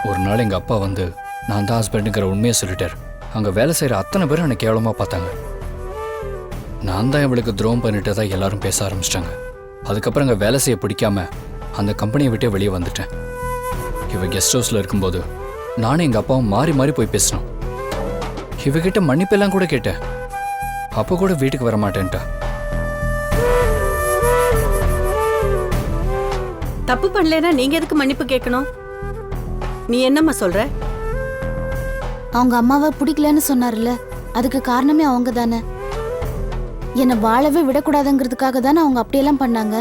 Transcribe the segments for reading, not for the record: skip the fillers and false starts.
ஒரு நாள் எங்கள் அப்பா வந்து நான் தான் ஹஸ்பண்டுங்கிற உண்மையை சொல்லிட்டார். அங்கே வேலை செய்கிற அத்தனை பேரும் என்னை கேவலமாக பார்த்தாங்க. நான் தான் இவளுக்கு துரோகம் பண்ணிட்டு தான் எல்லாரும் பேச ஆரம்பிச்சிட்டாங்க. அதுக்கப்புறம் அங்கே வேலை செய்ய பிடிக்காம அந்த கம்பெனியை விட்டே வெளியே வந்துட்டேன். இவ கெஸ்ட் ஹவுஸில் இருக்கும்போது நானும் எங்கள் அப்பாவும் மாறி மாறி போய் பேசினோம். இவகிட்ட மன்னிப்பெல்லாம் கூட கேட்டேன். அப்போ கூட வீட்டுக்கு வர மாட்டேன்ட்டா. தப்பு பண்ணலன்னா நீங்க எதுக்கு மன்னிப்பு கேட்கணும்? நீ என்னம்மா சொல்ற? அவங்க அம்மாவை பிடிக்கலன்னு சொன்னார்ல, அதுக்கு காரணமே அவங்க தானே. என்னை வாழவே விடக்கூடாதுங்கிறதுக்காக தானே அவங்க அப்படியெல்லாம் பண்ணாங்க.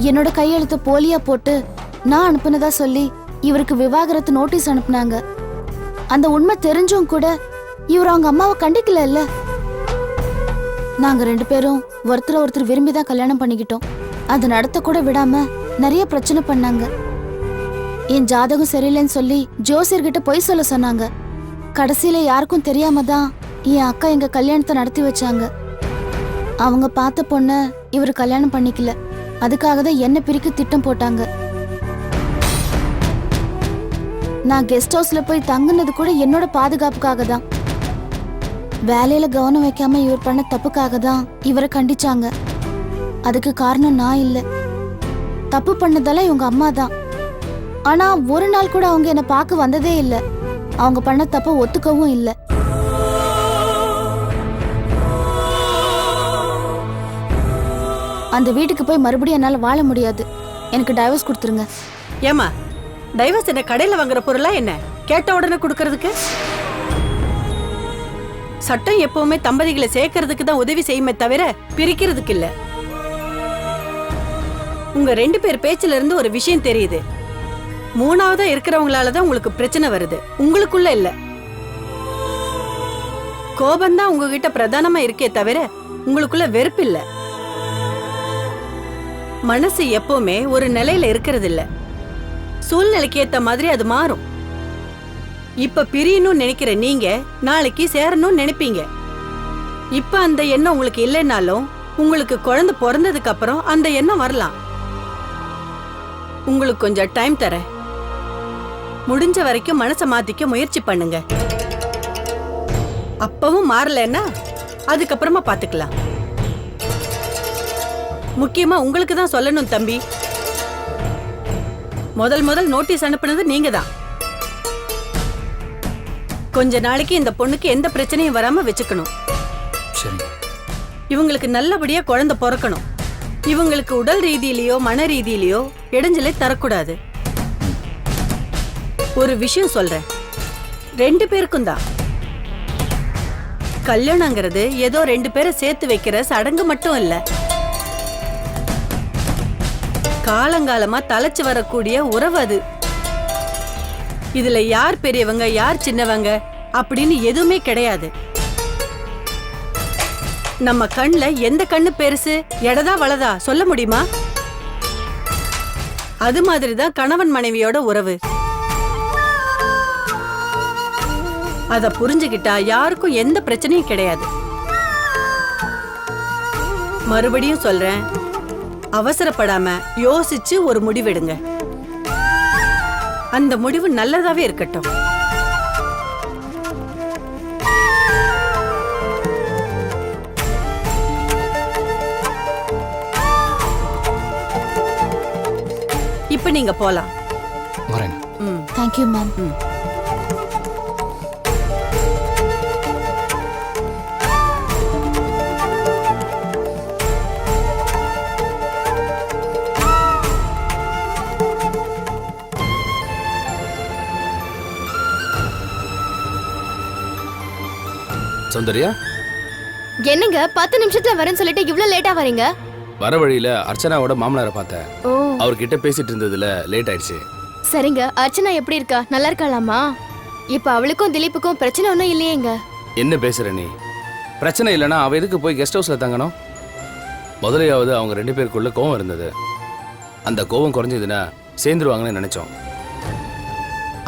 என்னோட கையெழுத்து போலியா போட்டு நான் அனுப்புனதா சொல்லி இவருக்கு விவாகரத்து நோட்டீஸ் அனுப்புனாங்க. அந்த உண்மை தெரிஞ்சும் கூட இவர் அவங்க அம்மாவை கண்டிக்கல இல்ல. நாங்க 2 பேரும் ஒருத்தர் விரும்பிதான் கல்யாணம் பண்ணிக்கிட்டோம். அது நடத்த கூட விடாம நிறைய பிரச்சனை பண்ணாங்க. என் ஜாதகம் சரியில்லைன்னு சொல்லி ஜோசியர்கிட்ட பொய் சொல்ல சொன்னாங்க. கடைசியில யாருக்கும் தெரியாம தான் என் அக்கா எங்க கல்யாணத்தை நடத்தி வச்சாங்க. அவங்க பார்த்த பொண்ண இவர் கல்யாணம் பண்ணிக்கல. அதுக்காக தான் என்ன பிரிக்க திட்டம் போட்டாங்க. நான் கெஸ்ட் ஹவுஸ்ல போய் தங்குனது கூட என்னோட பாதுகாப்புக்காக தான். வேலையில கவனம் வைக்காம இவர் பண்ண தப்புக்காக தான் இவரை கண்டிச்சாங்க. அதுக்கு காரணம் நான் இல்ல. தப்பு பண்ணதெல்லாம் இவங்க அம்மா தான். ஆனா ஒரு நாள் கூட அவங்க என்ன பார்க்க வந்ததே இல்ல. அவங்க பண்ண தப்ப ஒத்துக்கவும் இல்ல. அந்த வீட்டுக்கு போய் மறுபடியும் என்னால வாழ முடியாது. எனக்கு டைவர்ஸ் கொடுத்துருங்க. ஏமா, டைவர்ஸ் என்ன கடையில வாங்குற பொருளா என்ன? கேட்ட உடனே கொடுக்கறதுக்கு? சட்டம் எப்பவுமே தம்பதிகளை சேர்க்கறதுக்கு தான் உதவி செய்யுமே தவிர பிரிக்கிறதுக்கு இல்ல. உங்க 2 பேர் பேச்சுல இருந்து ஒரு விஷயம் தெரியுது. மூணாவதா இருக்கிறவங்களாலதான் உங்களுக்கு பிரச்சனை வருது, உங்களுக்குள்ள இல்ல. கோபம்தான் உங்ககிட்ட பிரதானமா இருக்கே தவிர உங்களுக்குள்ள வெறுப்பு இல்ல. மனசு எப்பவுமே ஒரு நிலையில இருக்கிறது இல்ல. சூழ்நிலைக்கு ஏத்த மாதிரி அது மாறும். இப்ப பிரியணும்னு நினைக்கிற நீங்க நாளைக்கு சேரணும்னு நினைப்பீங்க. இப்ப அந்த எண்ணம் உங்களுக்கு இல்லைன்னாலும் உங்களுக்கு குழந்தை பிறந்ததுக்கு அப்புறம் அந்த எண்ணம் வரலாம். உங்களுக்கு கொஞ்சம் டைம் தரேன். முடிஞ்ச வரைக்கும் மனசை மாத்திக்க முயற்சி பண்ணுங்க. அப்பவும் மாறலன்னா அதுக்கப்புறமா பாத்துக்கலாம். முக்கியமா உங்களுக்கு தான் சொல்லணும் தம்பி. முதல் நோட்டீஸ் அனுப்புனது நீங்க தான். கொஞ்ச நாளைக்கு இந்த பொண்ணுக்கு எந்த பிரச்சனையும் வராம வச்சுக்கணும். இவங்களுக்கு நல்லபடியா குழந்தை பிறக்கணும். இவங்களுக்கு உடல் ரீதியிலயோ மன ரீதியிலயோ இடைஞ்சலை தரக்கூடாது. ஒரு விஷயம் சொல்றேன், 2 பேருக்கும் தான். கல்யாணங்கிறது ஏதோ 2 பேரை சேர்த்து வைக்கிற சடங்கு மட்டும் இல்ல. காலங்காலமா தலைச்சு வரக்கூடிய உறவு அது. இதுல யார் பெரியவங்க யார் சின்னவங்க அப்படின்னு எதுவுமே கிடையாது. நம்ம கண்ணுல எந்த கண்ணு பெருசு எடதா வலதா சொல்ல முடியுமா? அது மாதிரிதான் கணவன் மனைவியோட உறவு. அத புரிஞ்சுகிட்டா யாருக்கும் எந்த பிரச்சனையும் கிடையாது. மறுபடியும் சொல்றேன், அவசரப்படாம யோசிச்சு ஒரு முடிவெடுங்க. அந்த முடிவு நல்லதாவே இருக்கட்டும். இப்ப நீங்க போலாம். வரேங்க. Thank you ma'am. சௌந்தர்யா, என்னங்க 10 நிமிஷத்துல வரேன்னு சொல்லிட்டு இவ்ளோ லேட்டா வரீங்க? வர வழியில அர்ச்சனாவோட மாமனாரை பார்த்தேன். அவர்கிட்ட பேசிட்டு இருந்ததுல லேட் ஆயிடுச்சு. சரிங்க, அர்ச்சனா எப்படி இருக்கா? நல்லா இருக்காளாமா? இப்ப அவளுக்கும் திலீப்புக்கும் பிரச்சனை ஒன்றும் இல்லையேங்க? என்ன பேசுற நீ? பிரச்சனை இல்லைன்னா அவ எதுக்கு போய் கெஸ்ட் ஹவுஸ்ல தங்கணும்? முதலையாவது அவங்க 2 பேருக்குள்ள கோவம் இருந்தது. அந்த கோவம் குறைஞ்சதுன்னா சேர்ந்துருவாங்கன்னு நினைச்சோம்.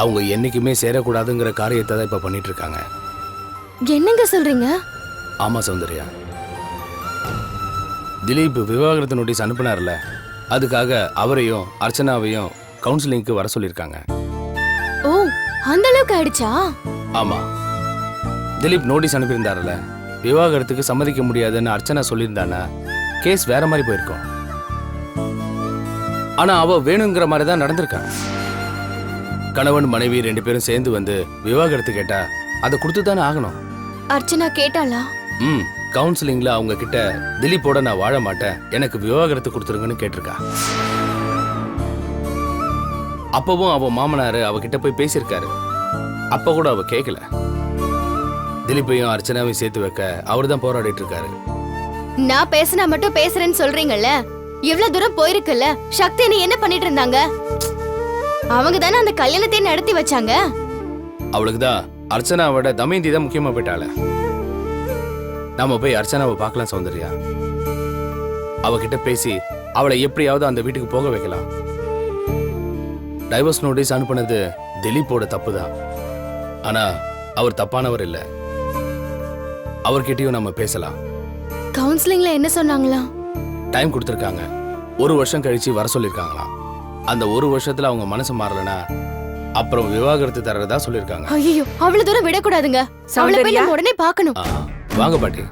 அவங்க என்னைக்குமே சேரக்கூடாதுங்கிற காரியத்தை தான் இப்ப பண்ணிட்டு இருக்காங்க. என்னங்க சொல்றீங்க? ஆமா சௌந்தர்யா, திலீப் விவாகரத்து நோட்டீஸ் அனுப்புனார்ல, அதுக்காக அவரையும் அர்ச்சனாவையும் கவுன்சிலிங்க்கு வர சொல்லியிருக்காங்க. ஓ, அந்த அளவுக்கு ஆயிடுச்சா? ஆமா, திலீப் நோட்டீஸ் அனுப்பியிருந்தாருல, விவாகரத்துக்கு சம்மதிக்க முடியாதுன்னு அர்ச்சனா சொல்லியிருந்தானா கேஸ் வேற மாதிரி போயிருக்கும். ஆனா அவ வேணுங்கிற மாதிரி தான் நடந்திருக்காங்க. கணவன் மனைவி 2 பேரும் சேர்ந்து வந்து விவாகரத்து கேட்டா அதை கொடுத்து தானே ஆகணும். அர்ச்சனா கேட்டாளா? கவுன்சிலிங்ல அவங்க கிட்ட திலீப்போட நான் வாழ மாட்டேன், எனக்கு விவாகரத்து கொடுத்துருங்கன்னு கேட்டிருக்கா. அப்பவும் அவ மாமனாரு அவகிட்ட போய் பேசியிருக்காரு. அப்ப கூட அவ கேட்கல. திலீப்பையும் அர்ச்சனாவையும் சேர்த்து வைக்க அவரு தான் போராடிட்டு இருக்காரு. நான் பேசினா மட்டும் பேசுறேன்னு சொல்றீங்கல்ல, இவ்வளவு தூரம் போயிருக்குல்ல, சக்தி நீ என்ன பண்ணிட்டு இருந்தாங்க? அவங்க தானே அந்த கல்யாணத்தை நடத்தி வச்சாங்க. அவளுக்குதான் அர்ச்சனாவோட தமயந்தி தான் முக்கியமா போயிட்டாள. நாம போய் அர்ச்சனாவை பார்க்கலாம் சௌந்தர்யா. அவகிட்ட பேசி அவளை எப்படியாவது அந்த வீட்டுக்கு போக வைக்கலாம். டைவர்ஸ் நோட்டீஸ் அனுப்புனது திலீப்போட தப்பு தான். ஆனா அவர் தப்பானவர் இல்ல. அவர்கிட்டயும் நம்ம பேசலாம். கவுன்சிலிங்ல என்ன சொன்னாங்களா? டைம் கொடுத்துருக்காங்க. 1 வருஷம் கழிச்சு வர சொல்லிருக்காங்களாம். அந்த 1 வருஷத்துல அவங்க மனசு மாறலனா அப்புறம் விவாகரத்து தரறதா சொல்லிருக்காங்க. ஐயோ, அவ்வளவு தூரம் விடக்கூடாதுங்க. அவளை போய் நம்ம உடனே பார்க்கணும். வாங்க பாட்டி.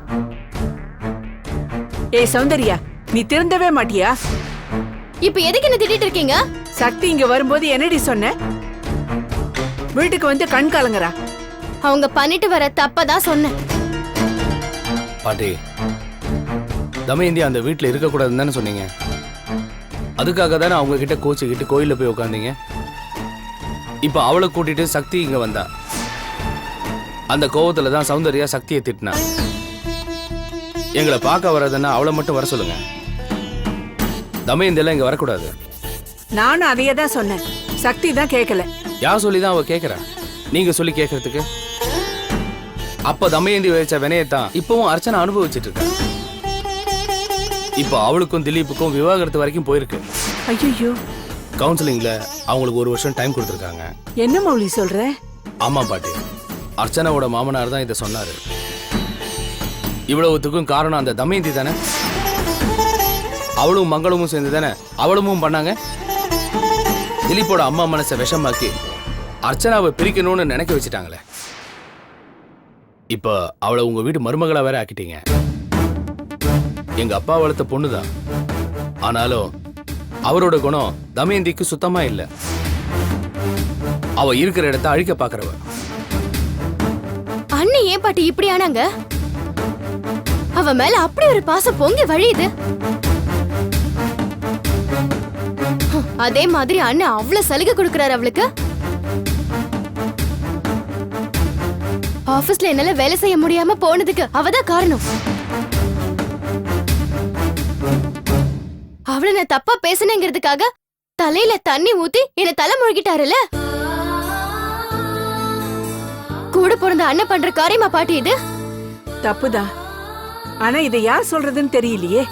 ஏய் சௌந்தர்யா, நீ திருந்தவே மாட்டியா? இப்ப எதுக்கு என்ன திட்டிட்டு இருக்கீங்க? சக்தி இங்க வரும்போது என்னடி சொன்ன? வீட்டுக்கு வந்து கண் கலங்குறா. அவங்க பண்ணிட்டு வர தப்பதான் சொன்னேன். பாட்டி, தமயந்தி அந்த வீட்டுல இருக்க கூடாதுன்னு தானே சொன்னீங்க. அதுக்காக தானே அவங்க கிட்ட கோச்சிக்கிட்டு கோயில்ல போய் உட்காந்தீங்க. இப்ப அவளை கூட்டிட்டு சக்தி இங்க வந்தா. அந்த கோவத்துல தான் சௌந்தர்யா சக்தியை திட்டினா. எங்களை பார்க்க வர்றதுன்னா அவளை மட்டும் வர சொல்லுங்க. தமயந்தி எல்லாம் இங்க வரக்கூடாது. நானும் அதையே தான் சொன்னேன். சக்தி தான் கேட்கல. யார் சொல்லி தான் அவ கேட்கறா? நீங்க சொல்லி கேட்கறதுக்கு? அப்ப தமயந்தி வச்ச வினையத்தான் இப்பவும் அர்ச்சனா அனுபவிச்சுட்டு இருக்கா. இப்ப அவளுக்கும் திலீப்புக்கும் விவாகரத்து வரைக்கும் போயிருக்கு. ஐயோ, கவுன்சிலிங்ல அவங்களுக்கு 1 வருஷம் டைம் கொடுத்துருக்காங்க. என்ன மௌலி சொல்ற? ஆமா பாட்டி, அர்ச்சனாவோட மாமனார் தான் இதை சொன்னாரு. இவ்வளவுத்துக்கும் காரணம் அந்த தமயந்தி தானே. அவளும் மங்களமும் சேர்ந்து தானே அவளும் பண்ணாங்க. திலீப்போட அம்மா மனசை விஷமாக்கி அர்ச்சனாவை பிரிக்கணும்னு நினைக்க வச்சுட்டாங்களே. இப்ப அவளை உங்க வீட்டு மருமகளா வேற ஆக்கிட்டீங்க. எங்க அப்பா வளர்த்த பொண்ணுதான். ஆனாலும் அவரோட குணம் தமயந்திக்கு சுத்தமா இல்ல. அவ இருக்கிற இடத்த அழிக்க பாக்குறவ. அண்ணி ஏன் பாட்டி இப்படி ஆனாங்க? அவ மேல அப்படி ஒரு பாசம் பொங்கி வழியுது. அதே மாதிரி அண்ணன் அவ்வளவு சலுகை கொடுக்கறாரு அவளுக்கு. ஆபீஸ்ல என்னால வேலை செய்ய முடியாம போனதுக்கு அவதான் காரணம். அவளை நான் தப்பா பேசினேங்கிறதுக்காக தலையில தண்ணி ஊத்தி என்ன தலை முழுகிட்டாருல. கூட பிறந்த அண்ணன் பண்ற காரியமா பாட்டி இது? தப்புதான். ஆனா இதை யார் சொல்றதுன்னு தெரியலையே.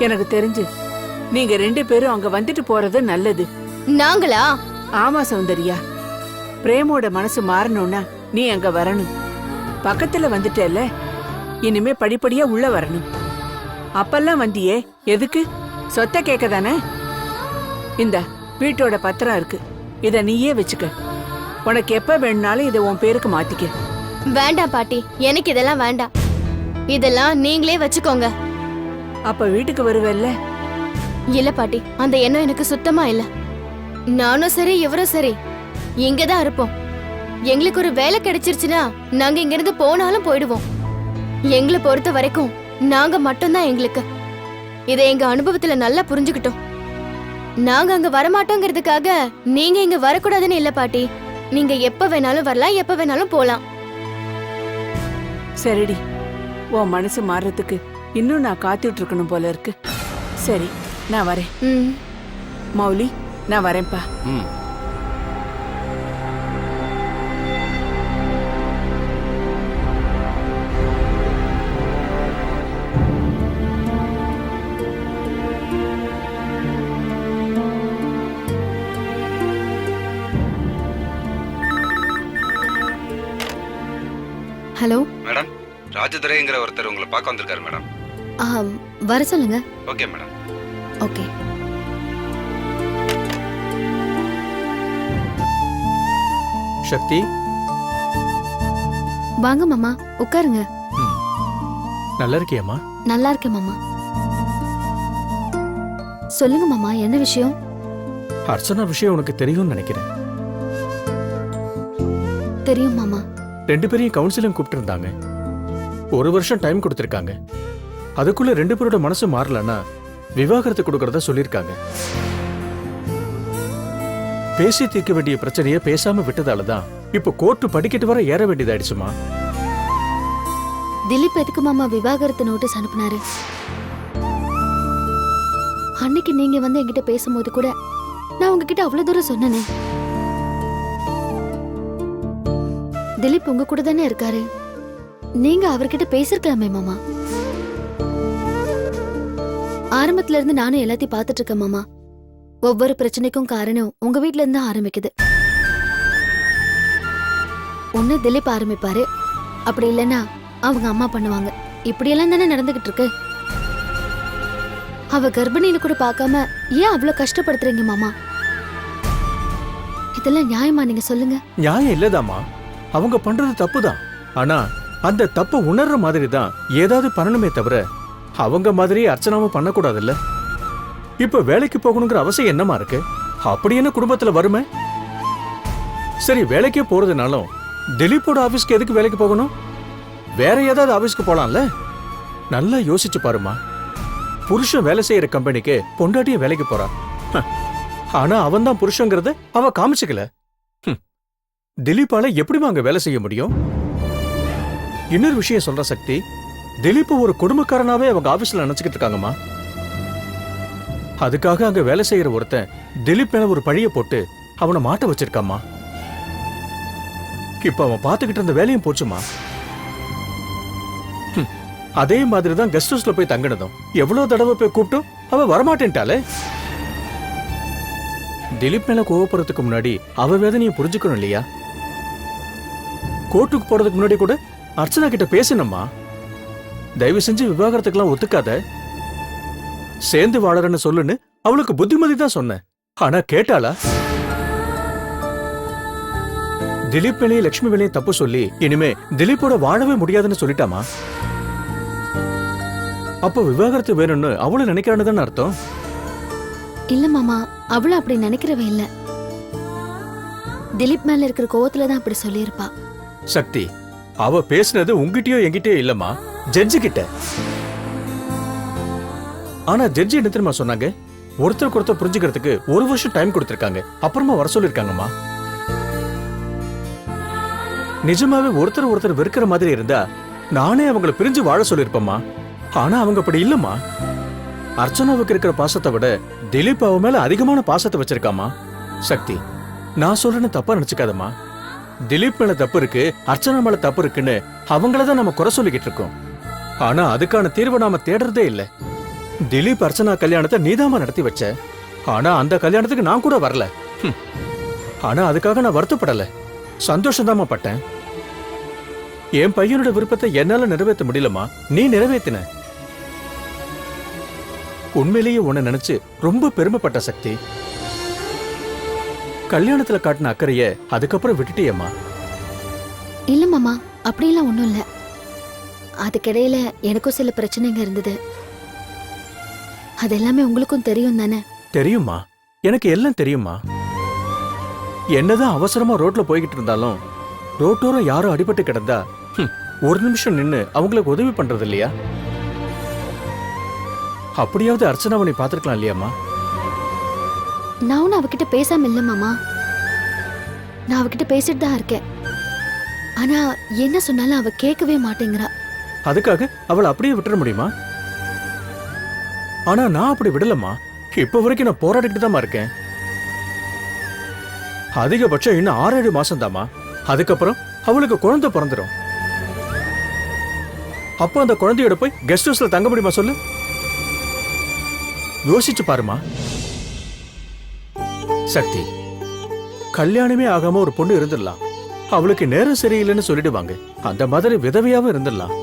எனக்கு தெரிஞ்சு நீங்க 2 பேரும் அங்க வந்துட்டு போறது நல்லது. நாங்களா? ஆமா சௌந்தர்யா, பிரேமோட மனசு மாறணும்னா நீ அங்க வரணும். பக்கத்துல வந்துட்டேல, இனிமே படிப்படியா உள்ள வரணும். அப்பெல்லாம் வந்தியே எதுக்கு? சொத்தை கேட்க தானே. இந்த வீட்டோட பத்திரம் இருக்கு, இத நீயே வச்சுக்க. உனக்கு எப்ப வேணும்னாலும் இதை உன் பேருக்கு மாத்திக்க. வேண்டாம் பாட்டி, எனக்கு இதெல்லாம் வேண்டாம். இதெல்லாம் நீங்களே வச்சுக்கோங்க. அப்ப வீட்டுக்கு வருவல்ல? இல்ல பாட்டி, அந்த எண்ணம் எனக்கு சுத்தமா இல்ல. நானும் சரி இவரும் சரி இங்கதான் இருப்போம். எங்களுக்கு ஒரு வேலை கிடைச்சிருச்சுன்னா நாங்க இங்க இருந்து போனாலும் போயிடுவோம். எங்களை பொறுத்த வரைக்கும் நாங்க மட்டும்தான் எங்களுக்கு. இதை எங்க அனுபவத்துல நல்லா புரிஞ்சுக்கிட்டோம். நாங்க அங்க வரமாட்டோங்கிறதுக்காக நீங்க இங்க வரக்கூடாதுன்னு இல்ல பாட்டி. நீங்க எப்ப வேணாலும் வரலாம், எப்ப வேணாலும் போலாம். சரிடி, உன் மனசு மாறுறதுக்கு இன்னும் நான் காத்துட்டு இருக்கணும் போல இருக்கு. சரி, நான் வரேன். மௌலி, நான் வரேன்ப்பா. ஹலோ மேடம், ராஜதுரைங்கிற ஒருத்தர் உங்களை பார்க்க வந்திருக்காரு மேடம். வர சொல்லுங்க. Okay madam. ஓகே. சக்தி, வாங்க மாமா, உட்காருங்க. நல்லா இருக்கியாம்மா? நல்லா இருக்கேன் மாமா. சொல்லுங்க மாமா, என்ன விஷயம்? அர்ச்சனா விஷயம் உனக்கு தெரியும்னு நினைக்கிறேன். தெரியும் மாமா. 2 பேரையும் கவுன்சிலிங் கூப்பிட்டு இருந்தாங்க. 1 வருஷம் டைம் கொடுத்திருக்காங்க. அதுக்குள்ள 2 பேரோட மனசு மாறலன்னா விவாகரத்து கொடுக்கறதா சொல்லியிருக்காங்க. பேசி தீர்க்க வேண்டிய பிரச்சனையை பேசாம விட்டதாலதான் இப்போ கோர்ட்டு படிக்கட்டு வர ஏற வேண்டியதாயிடுச்சுமா. திலீப் எதுக்கு மாமா விவாகரத்து நோட்டீஸ் அனுப்புனாரு? அன்னைக்கு நீங்க வந்து என்கிட்ட பேசும்போது கூட நான் உங்ககிட்ட அவ்வளவு தூரம் சொன்னேனே. திலீப் உங்க கூட தானே இருக்காரு, நீங்க அவர்கிட்ட பேசிருக்கலாமே மாமா. ஆரம்பத்துல இருந்து நானும் எல்லாத்தையும் பார்த்துட்டு இருக்கேன் மாமா. ஒவ்வொரு பிரச்சனைக்கும் காரணம் உங்க வீட்ல இருந்து ஆரம்பிக்குது. ஒண்ணு திலீப் ஆரம்பிப்பாரு, அப்படி இல்லைன்னா அவங்க அம்மா பண்ணுவாங்க. இப்படியெல்லாம் தானே நடந்துகிட்டு இருக்கு. அவ கர்ப்பிணின்னு கூட பார்க்காம ஏன் அவ்வளவு கஷ்டப்படுத்துறீங்க மாமா? இதெல்லாம் நியாயமா நீங்க சொல்லுங்க? நியாயம் இல்லதாமா, அவங்க பண்றது தப்புதான். ஆனா அந்த தப்பு உணர்ற மாதிரி தான் ஏதாவது பண்ணணுமே தவிர அவங்க மாதிரி அர்ச்சனாவும் பண்ணக்கூடாதுல்ல. இப்ப வேலைக்கு போகணுங்கிற அவசியம் என்னமா இருக்கு? அப்படி என்ன குடும்பத்துல வருமே? சரி, வேலைக்கே போறதுனாலும் திலீப்போட ஆபீஸ்க்கு எதுக்கு வேலைக்கு போகணும்? வேற ஏதாவது ஆபீஸ்க்கு போலாம்ல. நல்லா யோசிச்சு பாருமா. புருஷன் வேலை செய்யற கம்பெனிக்கு பொண்டாட்டியும் வேலைக்கு போறா. ஆனா அவன் தான் புருஷங்கிறத அவ காமிச்சுக்கல. திலீப்பால எப்படிமா அங்க வேலை செய்ய முடியும்? இன்னொரு விஷயம் சொல்ற சக்தி, திலீப் ஒரு குடும்பக்காரனாவே அவங்க ஆபீஸ்ல நினைச்சுக்கிட்டு இருக்காங்கம்மா. அதுக்காக அங்க வேலை செய்யற ஒருத்தன் திலீப் மேல ஒரு பழிய போட்டு அவனை மாட்ட வச்சிருக்காமா. இப்ப அவன் பாத்துக்கிட்டு இருந்த வேலையும் போச்சுமா. அதே மாதிரிதான் கெஸ்ட் ஹவுஸ்ல போய் தங்கினதும் எவ்வளவு தடவை போய் கூப்பிட்டும் அவ வரமாட்டேன்ட்டாலே. திலீப் மேல கோவப்படுறதுக்கு முன்னாடி அவ வேதனையை புரிஞ்சுக்கணும் இல்லையா? கோர்ட்டுக்கு போறதுக்கு முன்னாடி கூட அர்ச்சனா கிட்ட பேசணும்மா. தயவு செஞ்சு விவாகரத்துக்கெல்லாம் ஒத்துக்காத, சேர்ந்து வாழறன்னு சொல்லுன்னு அவளுக்கு புத்திமதி தான் சொன்னேன். ஆனா கேட்டாளா? திலீப் மேலேயும் லட்சுமி மேலேயும் தப்பு சொல்லி இனிமே திலீப்போட வாழவே முடியாதுன்னு சொல்லிட்டாமா. அப்போ விவாகரத்து வேணும்னு அவளும் நினைக்கிறான்னு தானே அர்த்தம்? இல்ல மாமா, அவளும் அப்படி நினைக்கிறவ இல்ல. திலீப் மேல இருக்கிற கோவத்துல தான் அப்படி சொல்லியிருப்பா. சக்தி, அவ பேசினது உங்ககிட்டயோ என்கிட்டயோ இல்லம்மா, ஜட்ஜு கிட்ட. ஆனா ஜட்ஜி என்ன தெரியுமா சொன்னாங்க? ஒருத்தருக்கு ஒருத்தர் புரிஞ்சுக்கிறதுக்கு 1 வருஷம் டைம் கொடுத்திருக்காங்க, அப்புறமா வர சொல்லிருக்காங்கம்மா. நிஜமாவே ஒருத்தர் ஒருத்தர் வெறுக்கிற மாதிரி இருந்தா நானே அவங்கள பிரிஞ்சு வாழ சொல்லிருப்பேம்மா. ஆனா அவங்க அப்படி இல்லம்மா. அர்ச்சனாவுக்கு இருக்கிற பாசத்தை விட திலீப் அவ மேல அதிகமான பாசத்தை வச்சிருக்காமா. சக்தி, நான் சொல்றேன்னு தப்பா நினைச்சுக்காதம்மா. திலீப் மேல தப்பு இருக்கு, அர்ச்சனா மேல தப்பு இருக்குன்னு அவங்களதான் நம்ம குறை சொல்லிக்கிட்டு இருக்கோம். ஆனா அதுக்கான தீர்வை நாம தேடுறதே இல்ல. திலீப் அர்ச்சனா கல்யாணத்தை நீதாமா நடத்தி வச்ச, ஆனா அந்த கல்யாணத்துக்கு நான் கூட வரல. ஆனா அதுக்காக நான் வருத்தப்படல, சந்தோஷம்தாமா பட்டேன். என் பையனோட விருப்பத்தை என்னால நிறைவேற்ற முடியலமா, நீ நிறைவேத்தின. உண்மையிலேயே உன்னை நினைச்சு ரொம்ப பெருமைப்பட்ட சக்தி. கல்யாணத்துல காட்டின அக்கறைய அதுக்கப்புறம் விட்டுட்டியம்மா. இல்ல மாமா, அப்படியெல்லாம் ஒண்ணும் இல்ல. அதுக்கிடையில எனக்கும் சில பிரச்சனைங்க இருந்தது. அது எல்லாமே உங்களுக்கும் தெரியும் தானே? தெரியுமா, எனக்கு எல்லாம் தெரியுமா. என்னதான் அவசரமா ரோட்ல போய்கிட்டு இருந்தாலும் ரோட்டோரம் யாரும் அடிபட்டு கிடந்தா 1 நிமிஷம் நின்னு அவங்களுக்கு உதவி பண்றது இல்லையா? அப்படியாவது அர்ச்சனாவை நீ பாத்துருக்கலாம் இல்லையாமா? நான் ஒன்னும் அவகிட்ட பேசாம இல்ல மாமா. நான் அவகிட்ட பேசிட்டு தான் இருக்கேன். ஆனா என்ன சொன்னாலும் அவ கேட்கவே மாட்டேங்கிறா. அதுக்காக அவளை அப்படியே விட்டுற முடியுமா? ஆனா நான் அப்படி விடலம்மா. இப்ப வரைக்கும் நான் போராடிக்கிட்டு தான் இருக்கேன். அதிகபட்சம் இன்னும் 6-7 மாசம் தாமா. அதுக்கப்புறம் அவளுக்கு குழந்தை பிறந்துடும். அப்போ அந்த குழந்தையோட போய் கெஸ்ட் ஹவுஸ்ல தங்க முடியுமா சொல்லு? யோசிச்சு பாருமா. சக்தி, கல்யாணமே ஆகாம ஒரு பொண்ணு இருந்துடலாம், அவளுக்கு நேரம் சரியில்லைன்னு சொல்லிடுவாங்க. அந்த மாதிரி விதவையாவும் இருந்துடலாம்,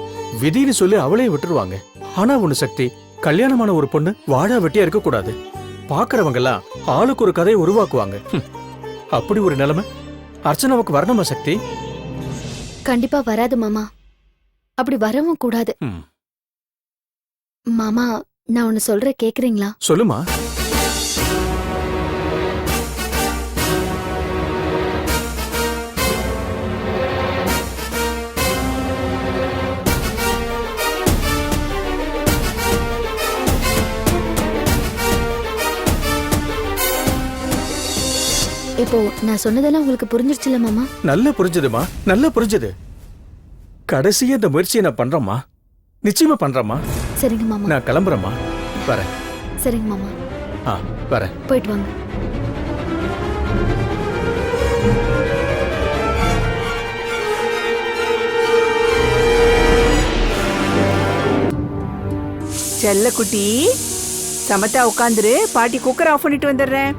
விதின்னு சொல்லி அவளையும் விட்டுருவாங்க. ஆனா ஒண்ணு சக்தி, கல்யாணமான ஒரு பொண்ணு வாடா வெட்டியா இருக்க கூடாது. பாக்குறவங்க எல்லாம் ஆளுக்கு ஒரு கதையை உருவாக்குவாங்க. அப்படி ஒரு நிலைமை அர்ச்சனாவுக்கு வரணுமா சக்தி? கண்டிப்பா வராது மாமா. அப்படி வரவும் கூடாது. ம். மாமா, நான் ஒன்னு சொல்ற கேக்குறீங்களா? சொல்லுமா. இப்போ நான் சொன்னதெல்லாம் உங்களுக்கு புரிஞ்சிருச்சுல மாமா? நல்லா புரிஞ்சுதுமா, நல்லா புரிஞ்சுது. கடைசியா இந்த முயற்சியை நான் பண்றேம்மா, நிச்சயமா பண்றேம்மா. சரிங்க மாமா. நான் கிளம்புறேம்மா, வரேன். சரிங்க மாமா, வரேன். போயிட்டு வாங்க. செல்ல குட்டி, சமத்தா உட்காந்துரு, பாட்டி குக்கர் ஆஃப் பண்ணிட்டு வந்துடுறேன்.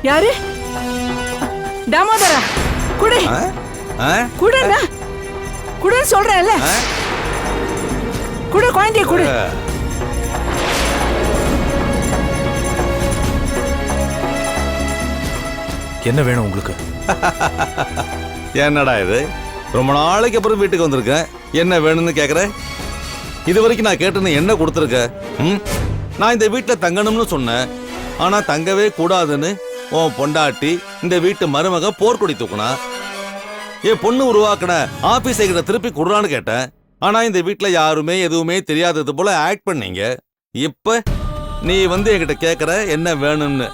யாரு? தாமோதரா, குடு குடுண்ணா, குடுன்னு சொல்றேன்ல, குடு, குழந்தைய குடு. என்ன வேணும் உங்களுக்கு? என்னடா இது, ரொம்ப நாளைக்கு அப்புறம் வீட்டுக்கு வந்திருக்கேன், என்ன வேணும்னு கேக்குற? இது வரைக்கும் நான் கேட்டுன்னு என்ன கொடுத்துருக்க? நான் இந்த வீட்டுல தங்கணும்னு சொன்னேன், ஆனா தங்கவே கூடாதுன்னு உன் பொண்டாட்டி இந்த வீட்டு மருமக போர்க்கொடி தூக்குனா. என் பொண்ணு உருவாக்கின ஆபீஸ் கிட்ட திருப்பி குடுறான்னு கேட்டேன், ஆனா இந்த வீட்டுல யாருமே எதுவுமே தெரியாதது போல ஆக்ட் பண்ணீங்க. இப்ப நீ வந்து என்கிட்ட கேக்குற என்ன வேணும்னு.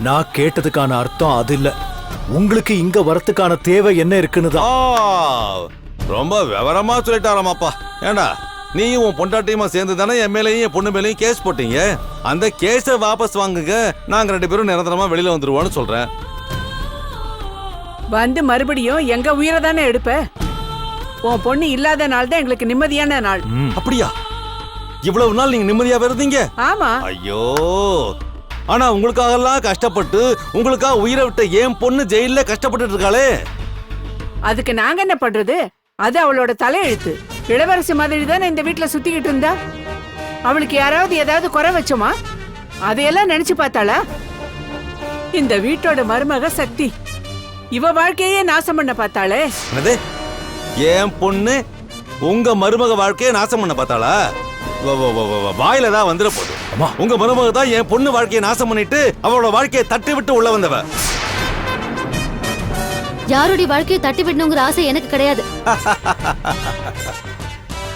நான் கேட்டதுக்கான அர்த்தம் அது இல்ல. உங்களுக்கு இங்க வரத்துக்கான தேவை என்ன இருக்குன்னு தான். ரொம்ப விவரமா சொல்லிட்டாராமாப்பா. ஏண்டா, நீயும் உன் பொண்டாட்டியுமா சேர்ந்து தானே என் மேலையும் என் பொண்ணு மேலையும் கேஸ் போட்டீங்க. அந்த கேஸை வாபஸ் வாங்குங்க, நாங்க 2 பேரும் நிரந்தரமா வெளியில வந்துருவோம்னு சொல்றேன். வந்து மறுபடியும் எங்க உயிரை தானே எடுப்ப? உன் பொண்ணு இல்லாத நாள் தான் எங்களுக்கு நிம்மதியான நாள். அப்படியா? இவ்வளவு நாள் நீங்க நிம்மதியா இருந்தீங்க? ஆமா. ஐயோ, ஆனா உங்களுக்காகலாம் கஷ்டப்பட்டு உங்களுக்காக உயிரை விட்ட என் பொண்ணு ஜெயில கஷ்டப்பட்டு இருக்காளே. அதுக்கு நாங்க என்ன பண்றது? அது அவளோட தலையெழுத்து. இளவரசி மாதிரி தானே இந்த வீட்டுல சுத்திக்கிட்டு இருந்தா. அவளுக்கு யாராவது ஏதாவது குறை வச்சோமா? அதையெல்லாம் நினைச்சு பார்த்தாளா? இந்த வீட்டோட மருமக சக்தி, இவ வாழ்க்கையே நாசம் பண்ண பார்த்தாளே. என் பொண்ணு உங்க மருமக வாழ்க்கையை நாசம் பண்ண பார்த்தாளா? வாயில தான் வந்துட போகுது. உங்க மருமக தான் என் பொண்ணு வாழ்க்கையை நாசம் பண்ணிட்டு அவளோட வாழ்க்கையை தட்டி விட்டு உள்ள வந்தவ. யாருடைய வாழ்க்கையை தட்டி விடணுங்கிற ஆசை எனக்கு கிடையாது.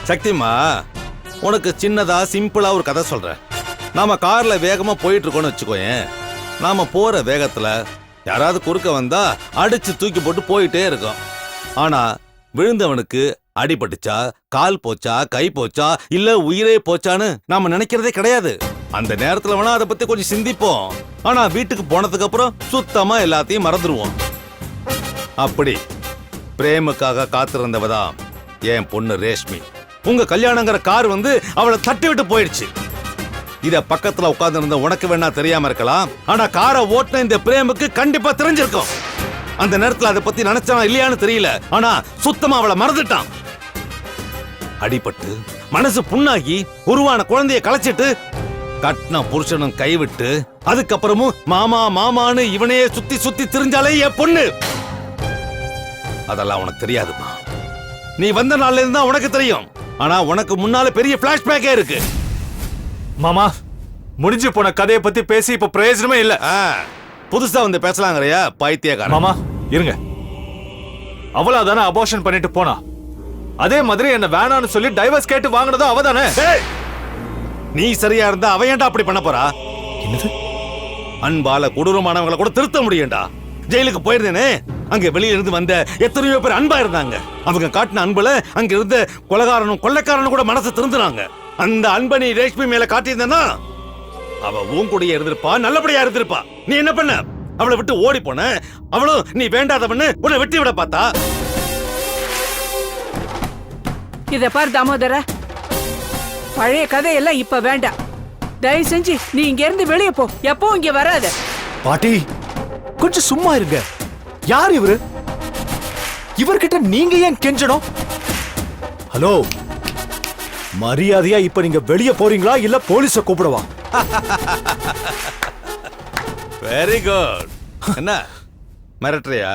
சக்திமா, உனக்கு சின்னதா சிம்பிளா ஒரு கதை சொல்றேன். நாம கார்ல வேகமா போயிட்டு இருக்கோம்னு வச்சுக்கோயேன். நாம போற வேகத்துல யாராவது குறுக்க வந்தா அடிச்சு தூக்கி போட்டு போயிட்டே இருக்கோம். ஆனா விழுந்தவனுக்கு அடிபட்டுச்சா, கால் போச்சா, கை போச்சா, இல்ல உயிரே போச்சான்னு நாம நினைக்கிறதே கிடையாது. அந்த நேரத்துல வேணா அதை பத்தி கொஞ்சம் சிந்திப்போம். ஆனா வீட்டுக்கு போனதுக்கு அப்புறம் சுத்தமா எல்லாத்தையும் மறந்துடுவோம். அப்படி பிரேமுக்காக காத்திருந்தவதான் என் பொண்ணு ரேஷ்மி. உங்க கல்யாணங்கிற கார் வந்து அவளை தட்டி விட்டு போயிடுச்சு. இத பக்கத்துல உட்கார்ந்து இருந்த உனக்கு வேணா தெரியாம இருக்கலாம், ஆனா காரை ஓட்டின இந்த பிரேமுக்கு கண்டிப்பா தெரிஞ்சிருக்கும். அந்த நேரத்துல அதை பத்தி நினைச்சானா இல்லையான்னு தெரியல, ஆனா சுத்தமா அவளை மறந்துட்டான். அடிபட்டு மனசு புண்ணாகி உருவான குழந்தைய கலைச்சிட்டு கட்டின புருஷனும் கைவிட்டு அதுக்கப்புறமும் மாமா மாமான்னு இவனையே சுத்தி சுத்தி திரிஞ்சாலே என் பொண்ணு. அதெல்லாம் உனக்கு தெரியாதுமா. நீ வந்த நாள்ல இருந்தா உனக்கு தெரியும், ஆனா உனக்கு முன்னால பெரிய பிளாஷ்பேக்கே இருக்கு. மாமா, முடிஞ்சு போன கதையை பத்தி பேசி இப்ப பிரயோஜனமே இல்ல. புதுசா வந்து பேசலாங்கறியா பைத்தியக்காரன். மாமா இருங்க, அவளாதானே அபார்ஷன் பண்ணிட்டு போனா, அதே மாதிரி என்ன வேணான்னு சொல்லி டைவர்ஸ் கேட்டு வாங்கினதும் அவதானே. நீ சரியா இருந்தா அவ ஏன்டா அப்படி பண்ண போறா? என்னது? அன்பால கொடூரமானவங்களை கூட திருத்த முடியும்டா. ஜெயிலுக்கு போயிருந்தேனே, அங்க வெளியில இருந்து வந்த எத்தனையோ பேர் அன்பா இருந்தாங்க. அவங்க காட்டின அன்புல அங்க இருந்த கொலைகாரனும் கொள்ளைக்காரனும் கூட மனசு திருந்துனாங்க. அந்த அன்பை நீ ரேஷ்மி மேல காட்டியிருந்தா அவ உன் கூடயே இருந்திருப்பா, நல்லபடியா இருந்திருப்பா. நீ என்ன பண்ண? அவளை விட்டு ஓடி போன. அவளும் நீ வேண்டாதவன்னு உன்னை வெட்டி விட பார்த்தா. இத பாரு தாமோதர, பழைய கதையெல்லாம் இப்ப வேண்டாம். தயவு செஞ்சு நீ இங்க இருந்து வெளியே போ, எப்பவும் இங்க வராத. பாட்டி கொஞ்சம் சும்மா இருங்க. யார் இவரு? இவர்கிட்ட நீங்க ஏன் கெஞ்சணும்? ஹலோ, மரியாதையா இப்ப நீங்க வெளியே போறீங்களா இல்ல போலீஸ கூப்பிடவா? Very good. என்ன மிரட்டுறியா?